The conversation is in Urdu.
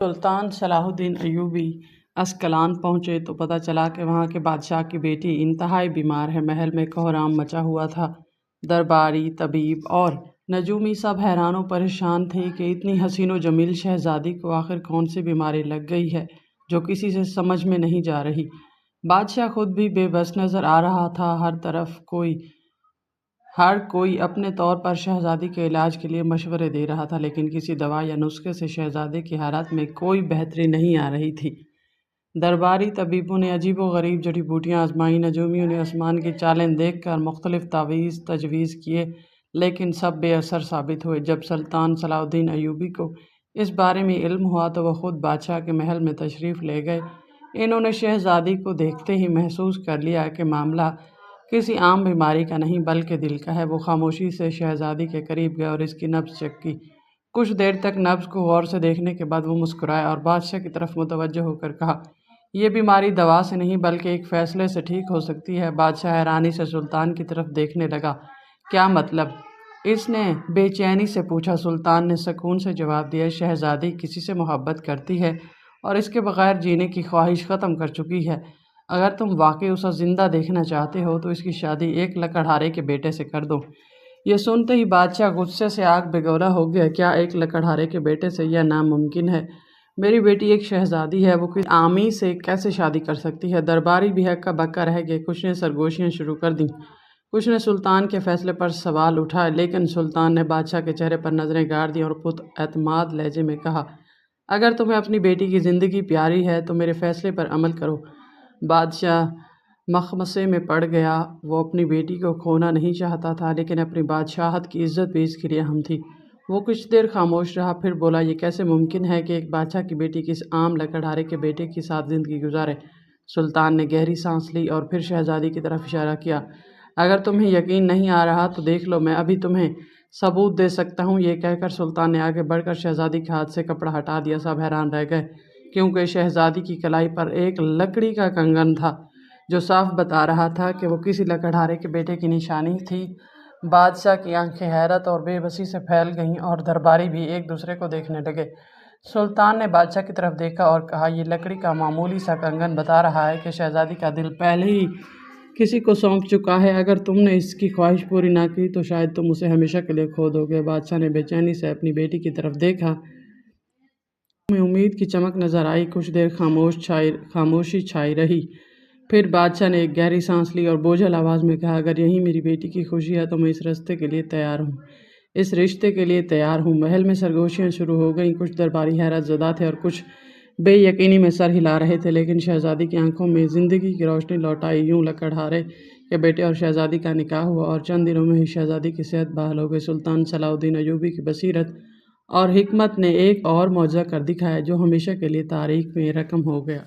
سلطان صلاح الدین ایوبی اسکلان پہنچے تو پتہ چلا کہ وہاں کے بادشاہ کی بیٹی انتہائی بیمار ہے۔ محل میں کوہرام مچا ہوا تھا۔ درباری، طبیب اور نجومی سب حیران و پریشان تھے کہ اتنی حسین و جمیل شہزادی کو آخر کون سی بیماری لگ گئی ہے جو کسی سے سمجھ میں نہیں جا رہی۔ بادشاہ خود بھی بے بس نظر آ رہا تھا۔ ہر کوئی اپنے طور پر شہزادی کے علاج کے لیے مشورے دے رہا تھا، لیکن کسی دوا یا نسخے سے شہزادی کی حالت میں کوئی بہتری نہیں آ رہی تھی۔ درباری طبیبوں نے عجیب و غریب جڑی بوٹیاں آزمائیں، نجومیوں نے آسمان کی چالیں دیکھ کر مختلف تعویذ تجویز کیے، لیکن سب بے اثر ثابت ہوئے۔ جب سلطان صلاح الدین ایوبی کو اس بارے میں علم ہوا تو وہ خود بادشاہ کے محل میں تشریف لے گئے۔ انہوں نے شہزادی کو دیکھتے ہی محسوس کر لیا کہ معاملہ کسی عام بیماری کا نہیں بلکہ دل کا ہے۔ وہ خاموشی سے شہزادی کے قریب گئے اور اس کی نبض چیک کی۔ کچھ دیر تک نبض کو غور سے دیکھنے کے بعد وہ مسکرائے اور بادشاہ کی طرف متوجہ ہو کر کہا، یہ بیماری دوا سے نہیں بلکہ ایک فیصلے سے ٹھیک ہو سکتی ہے۔ بادشاہ حیرانی سے سلطان کی طرف دیکھنے لگا۔ کیا مطلب؟ اس نے بے چینی سے پوچھا۔ سلطان نے سکون سے جواب دیا، شہزادی کسی سے محبت کرتی ہے اور اس کے بغیر جینے کی خواہش ختم کر چکی ہے۔ اگر تم واقعی اسے زندہ دیکھنا چاہتے ہو تو اس کی شادی ایک لکڑہارے کے بیٹے سے کر دو۔ یہ سنتے ہی بادشاہ غصے سے آگ بگولا ہو گیا۔ کیا ایک لکڑہارے کے بیٹے سے؟ یہ ناممکن ہے۔ میری بیٹی ایک شہزادی ہے، وہ کسی عامی سے کیسے شادی کر سکتی ہے؟ درباری بھی ہکا بکا رہ گئے۔ کچھ نے سرگوشیاں شروع کر دیں، کچھ نے سلطان کے فیصلے پر سوال اٹھائے، لیکن سلطان نے بادشاہ کے چہرے پر نظریں گاڑ دیں اور پُر اعتماد لہجے میں کہا، اگر تمہیں اپنی بیٹی کی زندگی پیاری ہے تو میرے فیصلے پر عمل کرو۔ بادشاہ مخمصے میں پڑ گیا۔ وہ اپنی بیٹی کو کھونا نہیں چاہتا تھا، لیکن اپنی بادشاہت کی عزت بھی اس کے لیے اہم تھی۔ وہ کچھ دیر خاموش رہا، پھر بولا، یہ کیسے ممکن ہے کہ ایک بادشاہ کی بیٹی کسی عام لکڑہارے کے بیٹے کے ساتھ زندگی گزارے؟ سلطان نے گہری سانس لی اور پھر شہزادی کی طرف اشارہ کیا۔ اگر تمہیں یقین نہیں آ رہا تو دیکھ لو، میں ابھی تمہیں ثبوت دے سکتا ہوں۔ یہ کہہ کر سلطان نے آگے بڑھ کر شہزادی کے ہاتھ سے کپڑا ہٹا دیا۔ سب حیران رہ گئے، کیونکہ شہزادی کی کلائی پر ایک لکڑی کا کنگن تھا جو صاف بتا رہا تھا کہ وہ کسی لکڑہارے کے بیٹے کی نشانی تھی۔ بادشاہ کی آنکھیں حیرت اور بے بسی سے پھیل گئیں اور درباری بھی ایک دوسرے کو دیکھنے لگے۔ سلطان نے بادشاہ کی طرف دیکھا اور کہا، یہ لکڑی کا معمولی سا کنگن بتا رہا ہے کہ شہزادی کا دل پہلے ہی کسی کو سونپ چکا ہے۔ اگر تم نے اس کی خواہش پوری نہ کی تو شاید تم اسے ہمیشہ کے لیے کھو دو گے۔ بادشاہ نے بے چینی سے اپنی بیٹی کی طرف دیکھا۔ میں امید کی چمک نظر آئی۔ کچھ دیر خاموشی چھائی رہی۔ پھر بادشاہ نے ایک گہری سانس لی اور بوجھل آواز میں کہا، اگر یہی میری بیٹی کی خوشی ہے تو میں اس رشتے کے لیے تیار ہوں۔ محل میں سرگوشیاں شروع ہو گئیں۔ کچھ درباری حیرت زدہ تھے اور کچھ بے یقینی میں سر ہلا رہے تھے، لیکن شہزادی کی آنکھوں میں زندگی کی روشنی لوٹ آئی۔ یوں لکڑہارے کے بیٹے اور شہزادی کا نکاح ہوا اور چند دنوں میں ہی شہزادی کی صحت بحال ہو گئی۔ سلطان صلاح الدین ایوبی کی بصیرت اور حکمت نے ایک اور معجزہ کر دکھایا جو ہمیشہ کے لیے تاریخ میں رقم ہو گیا۔